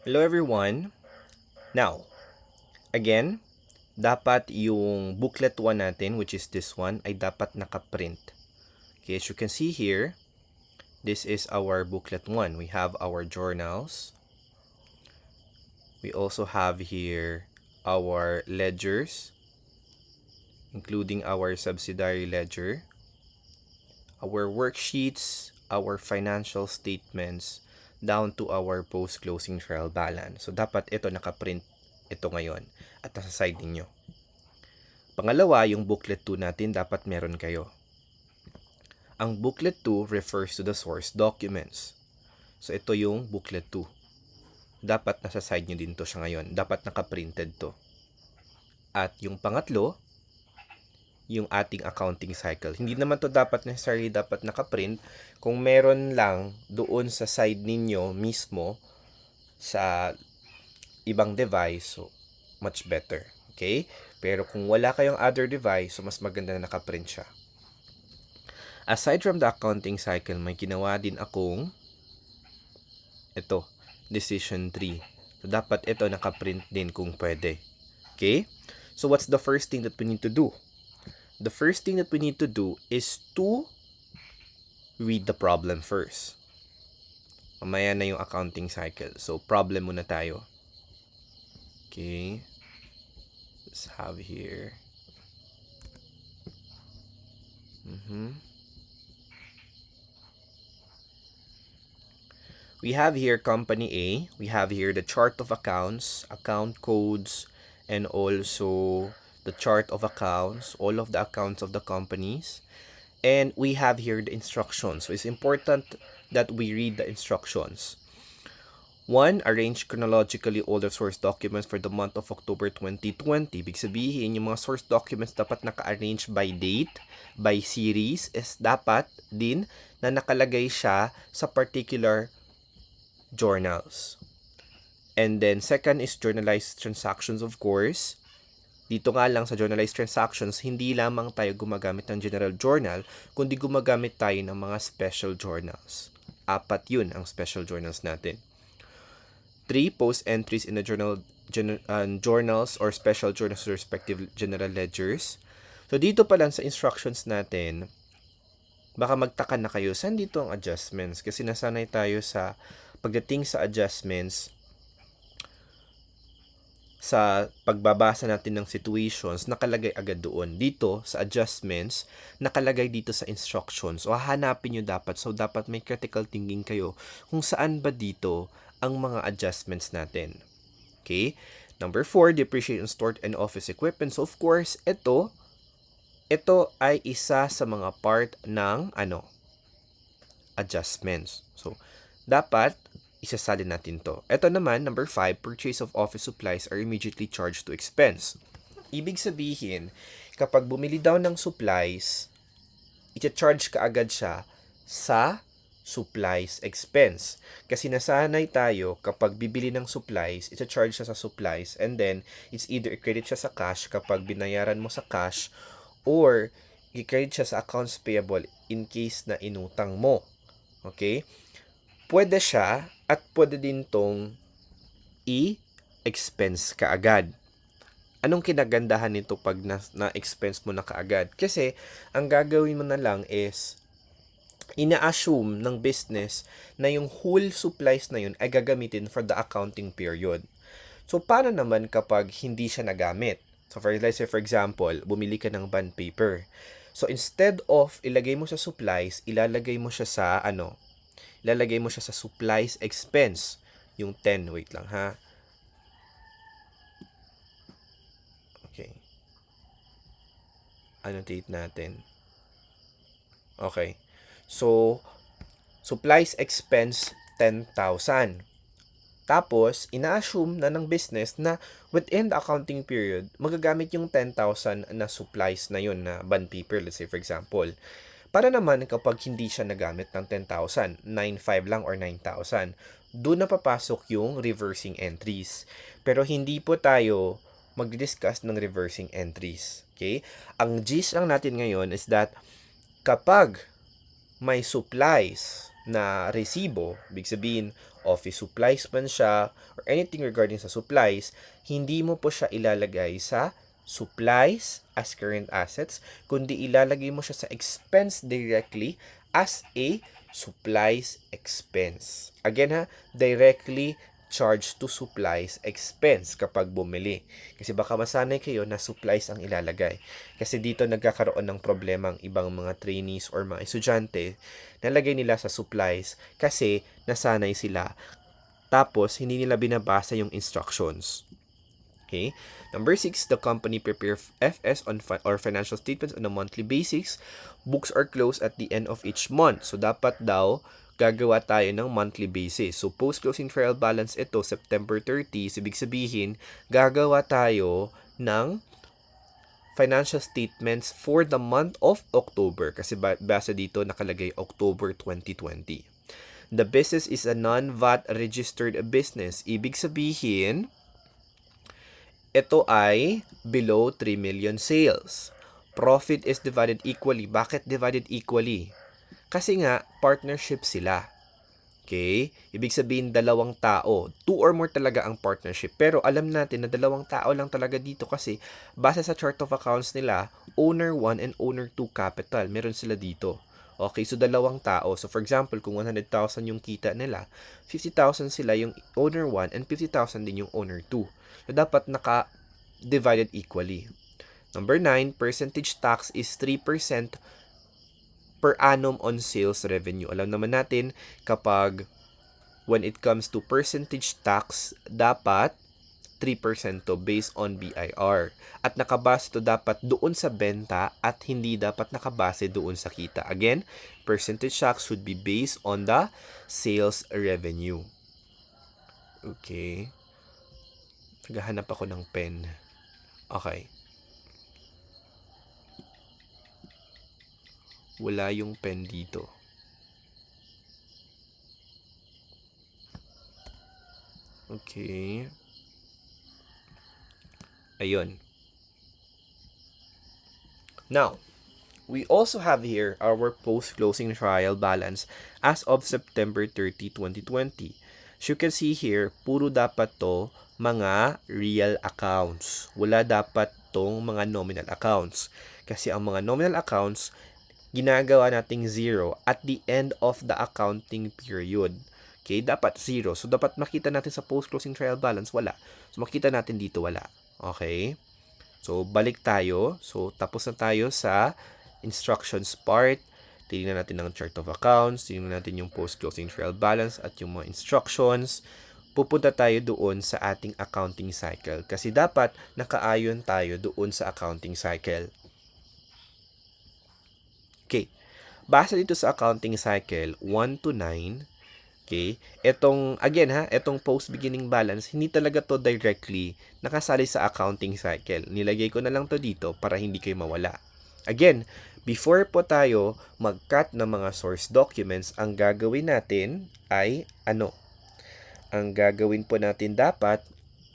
Hello everyone. Now, again, dapat yung booklet 1 natin, which is this one, ay dapat nakaprint. Okay, as you can see here, this is our booklet 1. We have our journals. We also have here our ledgers, including our subsidiary ledger, our worksheets, our financial statements, down to our post-closing trial balance. So, dapat ito nakaprint ito ngayon at nasa side ninyo. Pangalawa, yung booklet 2 natin dapat meron kayo. Ang booklet 2 refers to the source documents. So, ito yung booklet 2. Dapat nasa side nyo din to siya ngayon. Dapat nakaprinted to. At yung pangatlo, yung ating accounting cycle. Hindi naman to dapat necessarily dapat nakaprint. Kung meron lang doon sa side ninyo mismo sa ibang device, so much better. Okay? Pero kung wala kayong other device, so mas maganda na nakaprint siya. Aside from the accounting cycle, may ginawa din akong ito, decision tree. So, dapat ito nakaprint din kung pwede. Okay? So, what's the first thing that we need to do? The first thing that we need to do is to read the problem first. Mamaya na yung accounting cycle. So, problem muna tayo. Okay. Let's have here. We have here company A. We have here the chart of accounts, account codes, and also the chart of accounts, all of the accounts of the companies. And we have here the instructions. So it's important that we read the instructions. 1. Arrange chronologically all the source documents for the month of October 2020. Ibig sabihin, yung mga source documents dapat naka-arrange by date, by series, is dapat din na nakalagay siya sa particular journals. And then, second is journalized transactions, of course. Dito nga lang sa journalized transactions, hindi lamang tayo gumagamit ng general journal, kundi gumagamit tayo ng mga special journals. 4 yun ang special journals natin. 3. Post entries in the journals or special journals respective general ledgers. So, dito pa lang sa instructions natin, baka magtaka na kayo, saan dito ang adjustments? Kasi nasanay tayo sa pagdating sa adjustments, sa pagbabasa natin ng situations, nakalagay agad doon. Dito, sa adjustments, nakalagay dito sa instructions. O hahanapin nyo dapat. So, dapat may critical thinking kayo kung saan ba dito ang mga adjustments natin. Okay? Number 4, depreciation stored and office equipment. So, of course, ito ay isa sa mga part ng adjustments. So, dapat isasalin natin to. Ito naman, number 5, purchase of office supplies are immediately charged to expense. Ibig sabihin, kapag bumili daw ng supplies, i-charge ka agad siya sa supplies expense. Kasi nasanay tayo, kapag bibili ng supplies, i-charge siya sa supplies, and then, it's either i-credit siya sa cash kapag binayaran mo sa cash, or i-credit siya sa accounts payable in case na inutang mo. Okay? Pwede siya at pwede din tong i-expense ka agad. Anong kinagandahan nito pag na-expense mo na kaagad? Kasi, ang gagawin mo na lang is, ina-assume ng business na yung whole supplies na yun ay gagamitin for the accounting period. So, paano naman kapag hindi siya nagamit? So, let's say for example, bumili ka ng bond paper. So, instead of ilagay mo sa supplies, ilalagay mo siya sa supplies expense. Yung 10, wait lang ha. Okay. Annotate natin. Okay. So, supplies expense 10,000. Tapos, ina-assume na ng business na within the accounting period, magagamit yung 10,000 na supplies na yun na bond paper, let's say for example. Para naman kapag hindi siya nagamit ng 10,000, 9,500 lang or 9,000, doon na papasok yung reversing entries. Pero hindi po tayo mag-discuss ng reversing entries. Okay? Ang gist lang natin ngayon is that kapag may supplies na resibo, big sabihin, office supplies man siya, or anything regarding sa supplies, hindi mo po siya ilalagay sa supplies as current assets, kundi ilalagay mo siya sa expense directly as a supplies expense. Again ha, directly charge to supplies expense kapag bumili. Kasi baka masanay kayo na supplies ang ilalagay. Kasi dito nagkakaroon ng problema ang ibang mga trainees or mga estudyante, nalagay nila sa supplies kasi nasanay sila. Tapos, hindi nila binabasa yung instructions. Okay? Number 6, the company prepare FS or financial statements on a monthly basis. Books are closed at the end of each month. So, dapat daw gagawa tayo ng monthly basis. So, post-closing trial balance ito, September 30. So, ibig sabihin, gagawa tayo ng financial statements for the month of October. Kasi base dito, nakalagay October 2020. The business is a non-VAT registered business. Ibig sabihin, ito ay below 3 million sales. Profit is divided equally. Bakit divided equally? Kasi nga, partnership sila. Okay? Ibig sabihin, dalawang tao. 2 or more talaga ang partnership. Pero alam natin na dalawang tao lang talaga dito kasi base sa chart of accounts nila, owner 1 and owner 2 capital. Meron sila dito. Okay, so dalawang tao. So for example, kung 100,000 yung kita nila, 50,000 sila yung owner 1 and 50,000 din yung owner 2. So dapat naka-divided equally. Number 9, percentage tax is 3% per annum on sales revenue. Alam naman natin, kapag when it comes to percentage tax, dapat 3% to based on BIR. At nakabase to dapat doon sa benta at hindi dapat nakabase doon sa kita. Again, percentage tax should be based on the sales revenue. Okay. Naghahanap ako ng pen. Okay. Wala yung pen dito. Okay. Ayun. Now, we also have here our post-closing trial balance as of September 30, 2020. As you can see here, puro dapat to mga real accounts. Wala dapat tong mga nominal accounts. Kasi ang mga nominal accounts, ginagawa nating 0 at the end of the accounting period. Okay, dapat 0. So, dapat makita natin sa post-closing trial balance, wala. So, makita natin dito, wala. Okay? So, balik tayo. So, tapos na tayo sa instructions part. Tingnan natin ang chart of accounts. Tingnan natin yung post-closing trial balance at yung mga instructions. Pupunta tayo doon sa ating accounting cycle. Kasi dapat nakaayon tayo doon sa accounting cycle. Okay. Base dito sa accounting cycle, 1 to 9, okay, etong post beginning balance, hindi talaga to directly nakasali sa accounting cycle. Nilagay ko na lang to dito para hindi kayo mawala. Again, before po tayo mag-cut ng mga source documents, ang gagawin natin ay Ang gagawin po natin dapat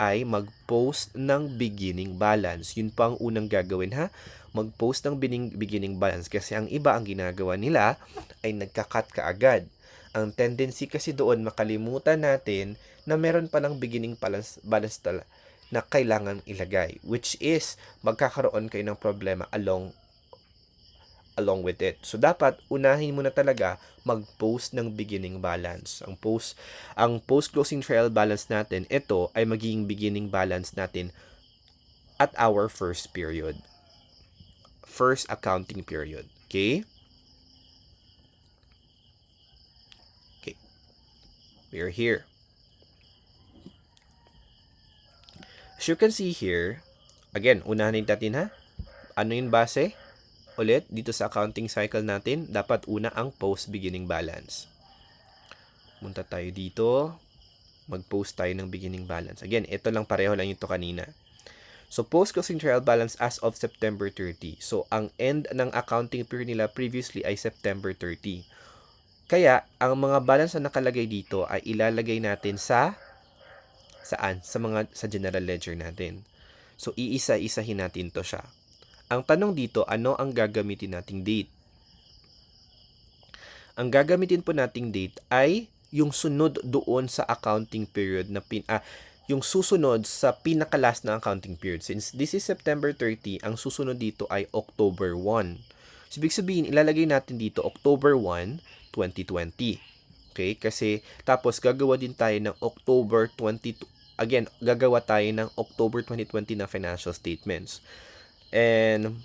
ay mag-post ng beginning balance. Yun pa ang unang gagawin ha. Mag-post ng beginning balance kasi ang iba ang ginagawa nila ay nagka-cut kaagad. Ang tendency kasi doon makalimutan natin na meron palang beginning balance na kailangan ilagay, which is magkakaroon kayo ng problema along with it. So dapat unahin mo na talaga mag-post ng beginning balance. Ang post-closing trial balance natin, ito ay magiging beginning balance natin at our first period. First accounting period. Okay? Okay. We're here. As you can see here, again, unahin natin ha. Ano yung base? Ulit, dito sa accounting cycle natin, dapat una ang post beginning balance. Munta tayo dito. Mag-post tayo ng beginning balance. Again, ito lang, pareho lang ito kanina. So, post-closing trial balance as of September 30. So, ang end ng accounting period nila previously ay September 30. Kaya, ang mga balance na nakalagay dito ay ilalagay natin sa general ledger natin. So, iisa-isahin natin to siya. Ang tanong dito, ano ang gagamitin nating date? Ang gagamitin po nating date ay yung sunod doon sa accounting period na yung susunod sa pinaka-last na accounting period. Since this is September 30, ang susunod dito ay October 1. So, ibig sabihin, ilalagay natin dito October 1, 2020. Okay? Kasi, tapos gagawa din tayo ng October 22. Again, gagawa tayo ng October 2020 na financial statements. And,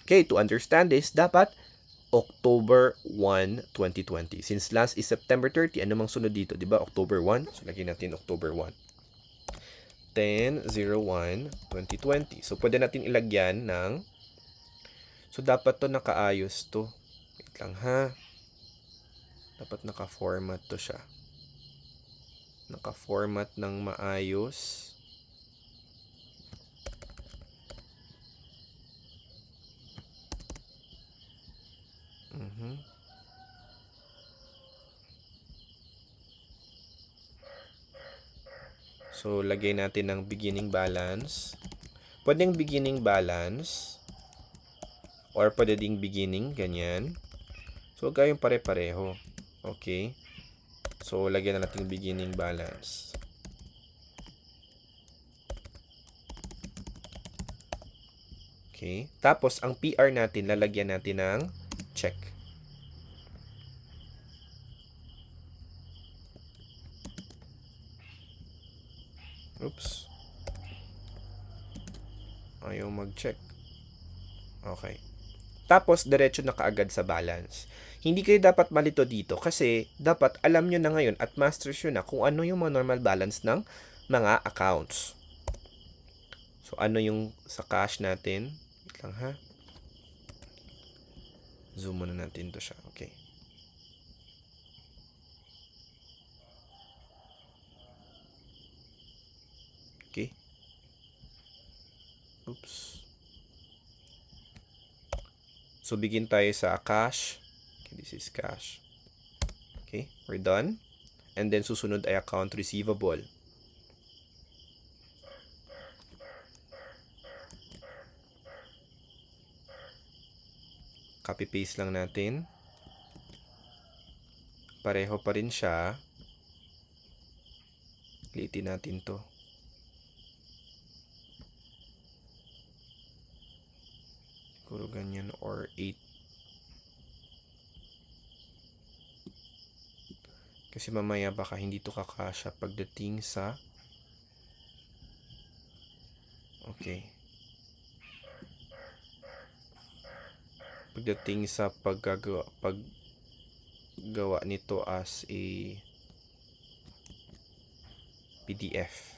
okay, to understand this, dapat October 1, 2020. Since last is September 30, ano mang sunod dito, di ba? October 1. So, lagyan natin October 1. 10/01/2020. So, pwede natin ilagyan ng, so, dapat to nakaayos to. Wait lang ha. Dapat naka-format to siya. Naka-format ng maayos. So, lagay natin ng beginning balance. Pwedeng beginning balance. Or pwede ding beginning, ganyan. So, huwag kayong pare-pareho. Okay? So, lagyan na natin beginning balance. Okay? Tapos, ang PR natin, lalagyan natin ng check. Oops. Ayaw mag-check. Okay. Tapos, diretso na kaagad sa balance. Hindi kayo dapat malito dito kasi dapat alam nyo na ngayon at masters nyo na kung ano yung mga normal balance ng mga accounts. So, ano yung sa cash natin? Wait lang ha. Zoom muna natin to siya. Okay. Okay. Oops. So, begin tayo sa cash. Okay, this is cash. Okay, we're done. And then, susunod ay account receivable. Copy-paste lang natin. Pareho pa rin siya. Liitin natin to. Siguro ganyan or 8. Kasi mamaya baka hindi to kakasya pagdating sa okay. Pagdating sa paggawa nito as a PDF.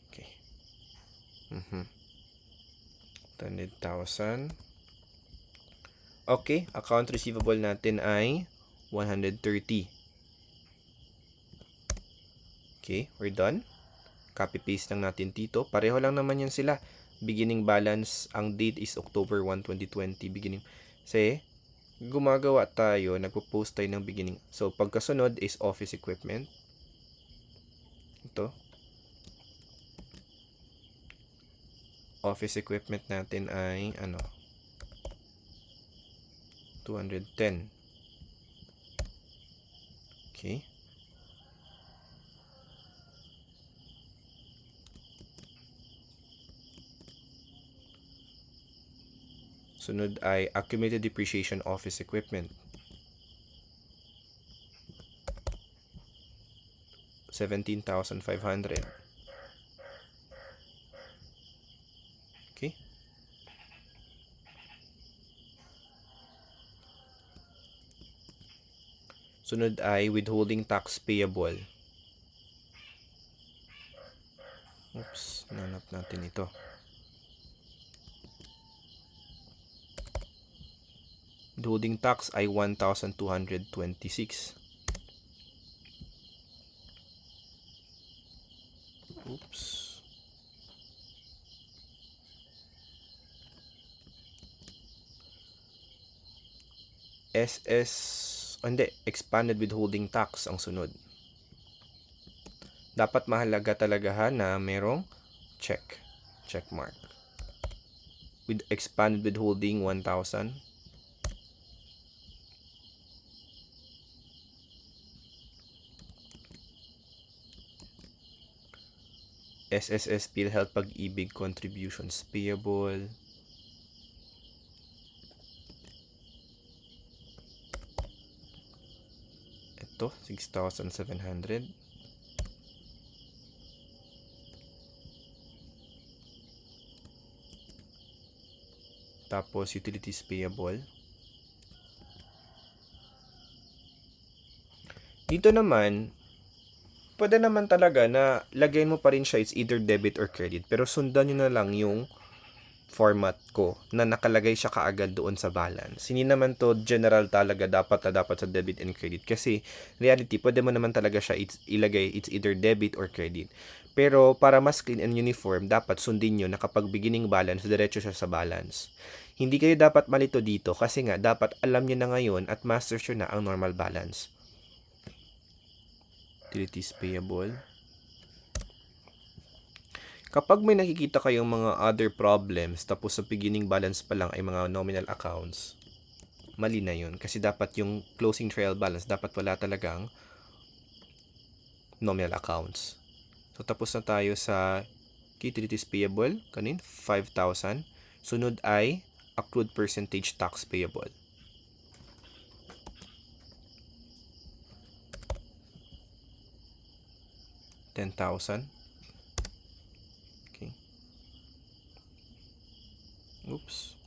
Okay. 100,000. Okay, account receivable natin ay 130. Okay, we're done. Copy-paste lang natin dito. Pareho lang naman yan sila. Beginning balance, ang date is October 1, 2020. Beginning. Kasi, gumagawa tayo, nagpo-post tayo ng beginning. So, pagkasunod is office equipment. Ito. Office equipment natin ay, 210. Okay. Sunod ay accumulated depreciation office equipment. 17,500. Okay. Sunod ay withholding tax payable. Oops, nanap natin ito. Withholding tax ay 1,226. Oops. Expanded withholding tax ang sunod. Dapat mahalaga talaga na merong check mark. With expanded withholding 1,000. SSS PhilHealth Pag-ibig contributions payable. Ito, 6,700. Tapos, utilities payable. Dito naman, pwede naman talaga na lagyan mo pa rin siya, it's either debit or credit. Pero sundan nyo na lang yung format ko na nakalagay siya kaagad doon sa balance. Hindi naman to general talaga dapat sa debit and credit. Kasi, reality, pwede mo naman talaga siya ilagay, it's either debit or credit. Pero, para mas clean and uniform, dapat sundin nyo na kapag beginning balance, diretso siya sa balance. Hindi kayo dapat malito dito kasi nga, dapat alam nyo na ngayon at master nyo na ang normal balance. Utilities payable. Kapag may nakikita kayong mga other problems, tapos sa beginning balance pa lang ay mga nominal accounts, mali na yun. Kasi dapat yung closing trial balance, dapat wala talagang nominal accounts. So, tapos na tayo sa utilities payable. Kanin? 5,000. Sunod ay accrued percentage tax payable. $10,000. Okay. Oops.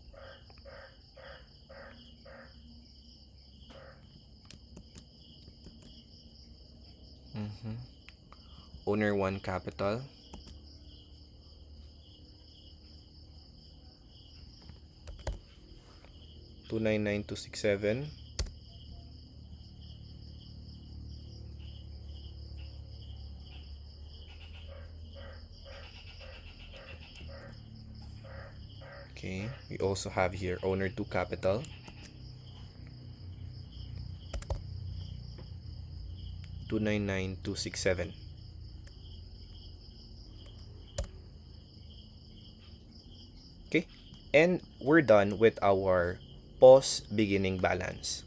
Owner 1 capital. $299,267. Okay, we also have here owner 2 capital. $299,267. Okay, and we're done with our post beginning balance.